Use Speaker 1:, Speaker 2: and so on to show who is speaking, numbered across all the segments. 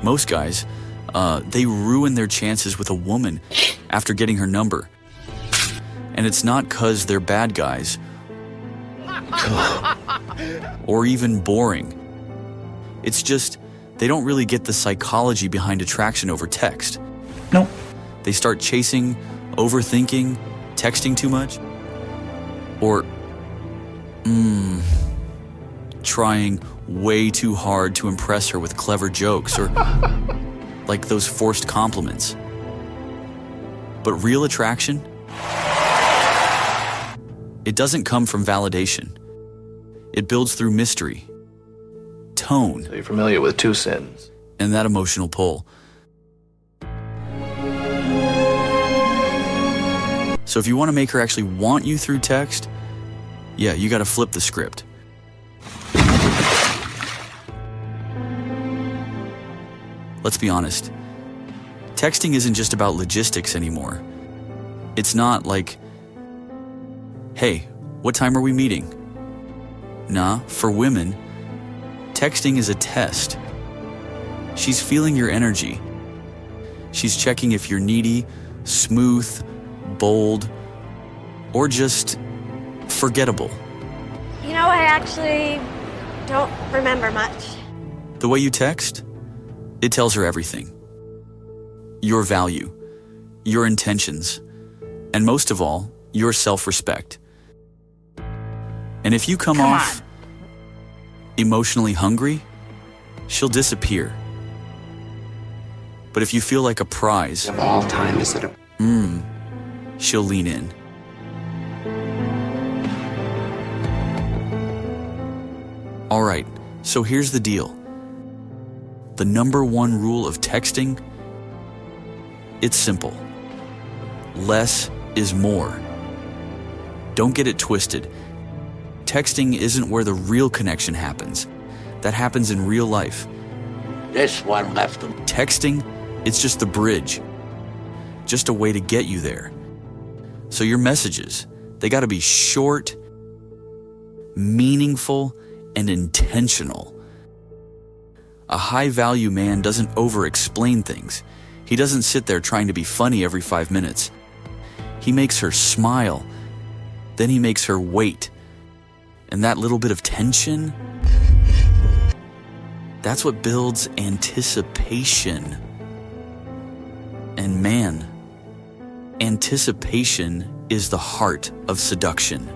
Speaker 1: Most guys, they ruin their chances with a woman after getting her number. And it's not 'cause they're bad guys or even boring. It's just they don't really get the psychology behind attraction over text.
Speaker 2: No.
Speaker 1: They start chasing, overthinking, texting too much, or trying way too hard to impress her with clever jokes or like those forced compliments. But real attraction, it doesn't come from validation. It builds through mystery, tone,
Speaker 3: So you're familiar with two sins.
Speaker 1: and that emotional pull. So if you want to make her actually want you through text, yeah, you got to flip the script. Let's be honest. Texting isn't just about logistics anymore. It's not like, hey, what time are we meeting? Nah, for women, texting is a test. She's feeling your energy. She's checking if you're needy, smooth, bold, or just forgettable.
Speaker 4: You know, I actually don't remember much.
Speaker 1: The way you text, it tells her everything. Your value, your intentions, and most of all, your self-respect. And if you come off emotionally hungry, she'll disappear. But if you feel like a prize,
Speaker 5: Of all time, is it a...
Speaker 1: she'll lean in. All right, so here's the deal. The number one rule of texting, it's simple. Less is more. Don't get it twisted. Texting isn't where the real connection happens. That happens in real life.
Speaker 5: This one left them.
Speaker 1: Texting, it's just the bridge. Just a way to get you there. So your messages, they gotta be short, meaningful, and intentional. A high-value man doesn't over-explain things. He doesn't sit there trying to be funny every 5 minutes. He makes her smile, then he makes her wait. And that little bit of tension, that's what builds anticipation. And man, anticipation is the heart of seduction.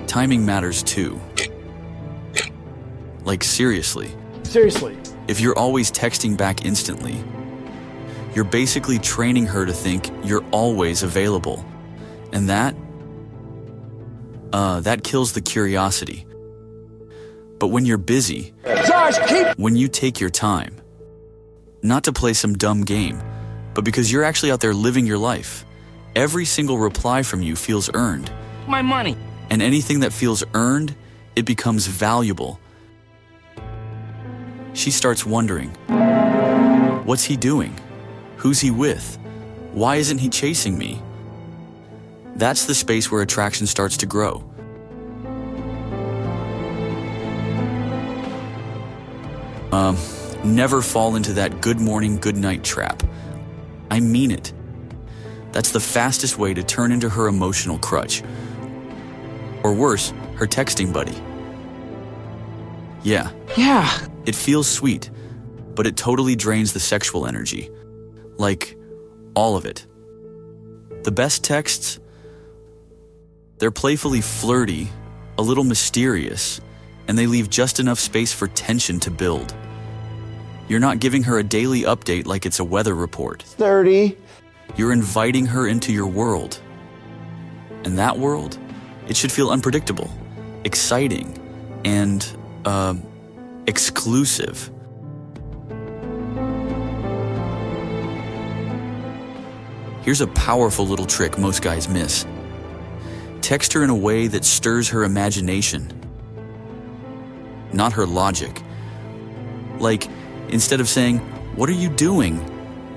Speaker 1: Timing matters too. Like seriously.
Speaker 2: Seriously.
Speaker 1: If you're always texting back instantly, you're basically training her to think you're always available. And that kills the curiosity. But when you're busy, when you take your time, not to play some dumb game, but because you're actually out there living your life, every single reply from you feels earned.
Speaker 5: My money.
Speaker 1: And anything that feels earned, it becomes valuable. She starts wondering, what's he doing? Who's he with? Why isn't he chasing me? That's the space where attraction starts to grow. Never fall into that good morning, good night trap. I mean it. That's the fastest way to turn into her emotional crutch. Or worse, her texting buddy. Yeah. It feels sweet, but it totally drains the sexual energy. Like, all of it. The best texts, they're playfully flirty, a little mysterious, and they leave just enough space for tension to build. You're not giving her a daily update like it's a weather report.
Speaker 2: 30.
Speaker 1: You're inviting her into your world. And that world, it should feel unpredictable, exciting, and, exclusive. Here's a powerful little trick most guys miss. Text her in a way that stirs her imagination, not her logic. Like, instead of saying, "What are you doing?"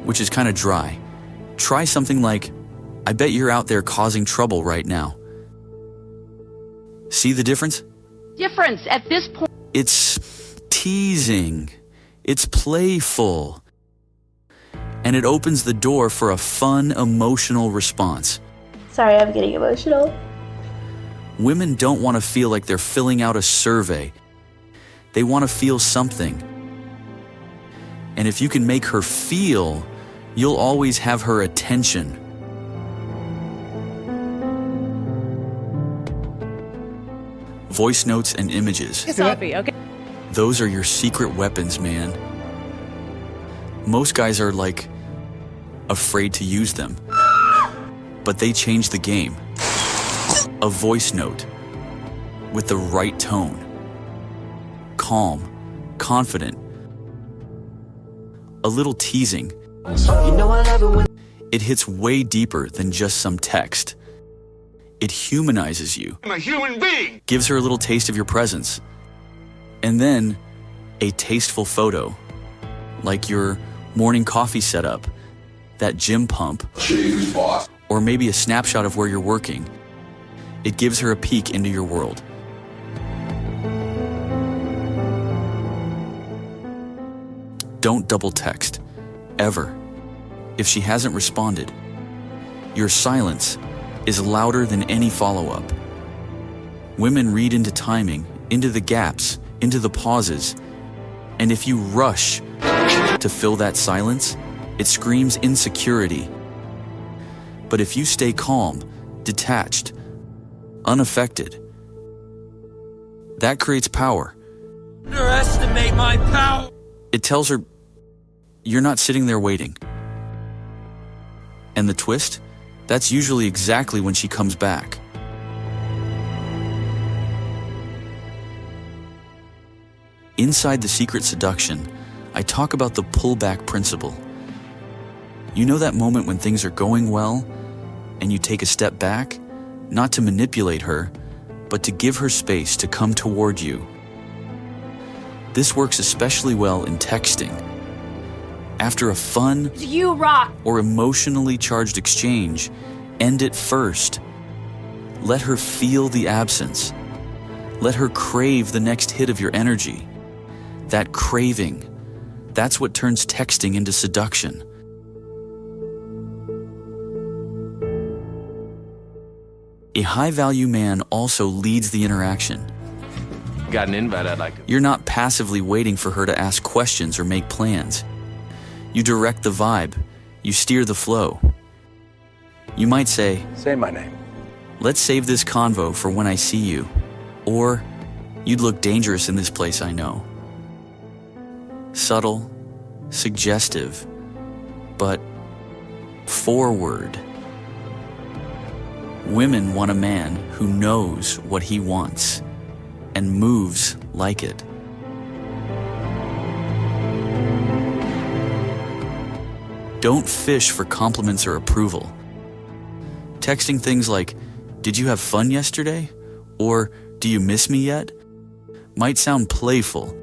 Speaker 1: which is kind of dry, try something like, "I bet you're out there causing trouble right now." See the difference?
Speaker 2: difference at this point?
Speaker 1: It's teasing. It's playful. And it opens the door for a fun, emotional response.
Speaker 6: Sorry, I'm getting emotional.
Speaker 1: Women don't want to feel like they're filling out a survey. They want to feel something. And if you can make her feel, you'll always have her attention. Voice notes and images.
Speaker 2: Sophie, okay.
Speaker 1: Those are your secret weapons, man. Most guys are like afraid to use them. But they change the game. A voice note with the right tone. Calm, confident. A little teasing. It hits way deeper than just some text. It humanizes you.
Speaker 5: I'm a human being.
Speaker 1: Gives her a little taste of your presence. And then a tasteful photo, like your morning coffee setup, that gym pump, or maybe a snapshot of where you're working. It gives her a peek into your world. Don't double text, ever. If she hasn't responded, your silence is louder than any follow-up. Women read into timing, into the gaps, into the pauses, and if you rush to fill that silence, it screams insecurity. But if you stay calm, detached, unaffected, that creates power.
Speaker 5: Underestimate my power.
Speaker 1: It tells her, you're not sitting there waiting. And the twist? That's usually exactly when she comes back. Inside the Secret Seduction, I talk about the pullback principle. You know that moment when things are going well, and you take a step back, not to manipulate her, but to give her space to come toward you. This works especially well in texting. After a fun
Speaker 4: You rock.
Speaker 1: or emotionally charged exchange, end it first. Let her feel the absence. Let her crave the next hit of your energy. That craving, that's what turns texting into seduction. A high-value man also leads the interaction.
Speaker 3: Got an invite I'd like to.
Speaker 1: You're not passively waiting for her to ask questions or make plans. You direct the vibe. You steer the flow. You might say,
Speaker 3: Say my name.
Speaker 1: let's save this convo for when I see you. Or, you'd look dangerous in this place I know. Subtle, suggestive, but forward. Women want a man who knows what he wants and moves like it. Don't fish for compliments or approval. Texting things like, "Did you have fun yesterday?" or "Do you miss me yet?" might sound playful,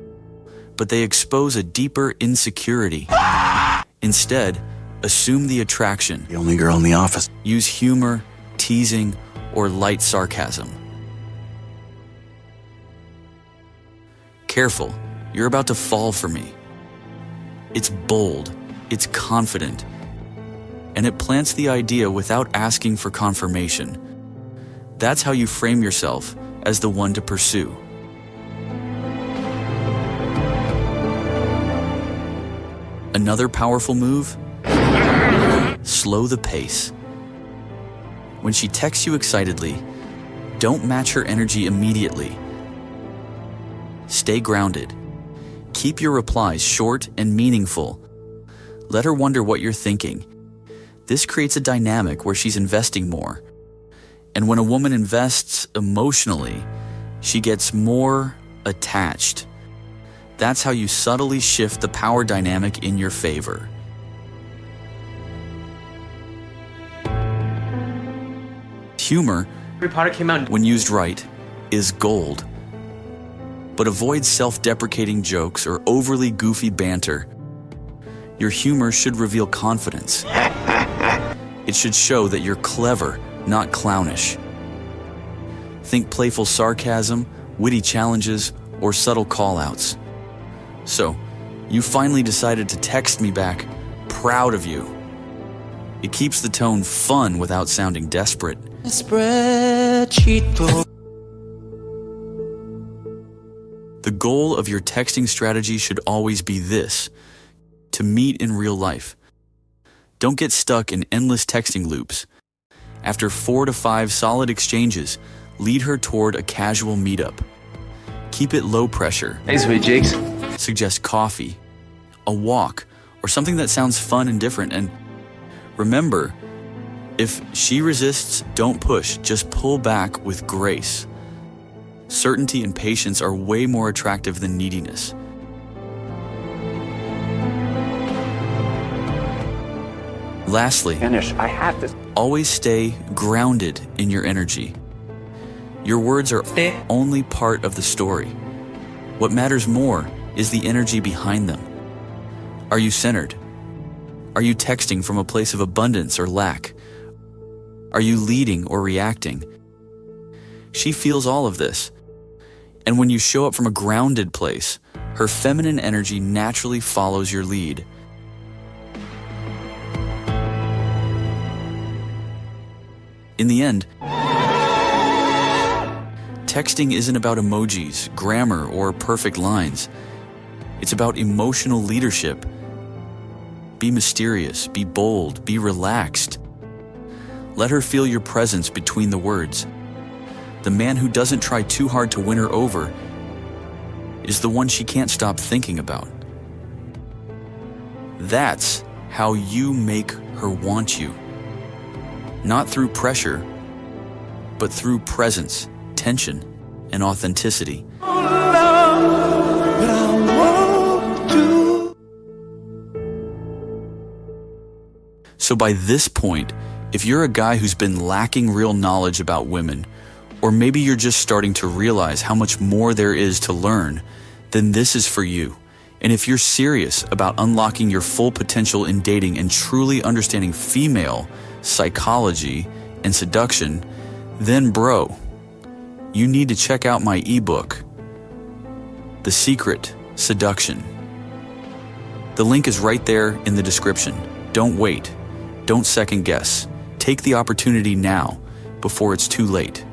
Speaker 1: but they expose a deeper insecurity. Instead, assume the attraction.
Speaker 5: The only girl in the office.
Speaker 1: Use humor, teasing, or light sarcasm. Careful, you're about to fall for me. It's bold, it's confident, and it plants the idea without asking for confirmation. That's how you frame yourself as the one to pursue. Another powerful move? Slow the pace. When she texts you excitedly, don't match her energy immediately. Stay grounded. Keep your replies short and meaningful. Let her wonder what you're thinking. This creates a dynamic where she's investing more. And when a woman invests emotionally, she gets more attached. That's how you subtly shift the power dynamic in your favor. Humor,
Speaker 7: Harry Potter came out.
Speaker 1: when used right, is gold. But avoid self-deprecating jokes or overly goofy banter. Your humor should reveal confidence. It should show that you're clever, not clownish. Think playful sarcasm witty challenges, or subtle call-outs. So, you finally decided to text me back, proud of you. It keeps the tone fun without sounding desperate. The goal of your texting strategy should always be this: to meet in real life. Don't get stuck in endless texting loops. After 4 to 5 solid exchanges, lead her toward a casual meetup. Keep it low pressure.
Speaker 3: Hey, sweet cheeks.
Speaker 1: Suggest coffee, a walk, or something that sounds fun and different. And remember, if she resists, don't push, just pull back with grace. Certainty and patience are way more attractive than neediness. Lastly, always stay grounded in your energy. Your words are only part of the story. What matters more is the energy behind them. Are you centered? Are you texting from a place of abundance or lack? Are you leading or reacting? She feels all of this. And when you show up from a grounded place, her feminine energy naturally follows your lead. In the end, texting isn't about emojis, grammar, or perfect lines. It's about emotional leadership. Be mysterious, be bold, be relaxed. Let her feel your presence between the words. The man who doesn't try too hard to win her over is the one she can't stop thinking about. That's how you make her want you. Not through pressure, but through presence, tension, and authenticity. So by this point, if you're a guy who's been lacking real knowledge about women, or maybe you're just starting to realize how much more there is to learn, then this is for you. And if you're serious about unlocking your full potential in dating and truly understanding female psychology and seduction, then bro, you need to check out my ebook, The Secret Seduction. The link is right there in the description. Don't wait. Don't second guess. Take the opportunity now before it's too late.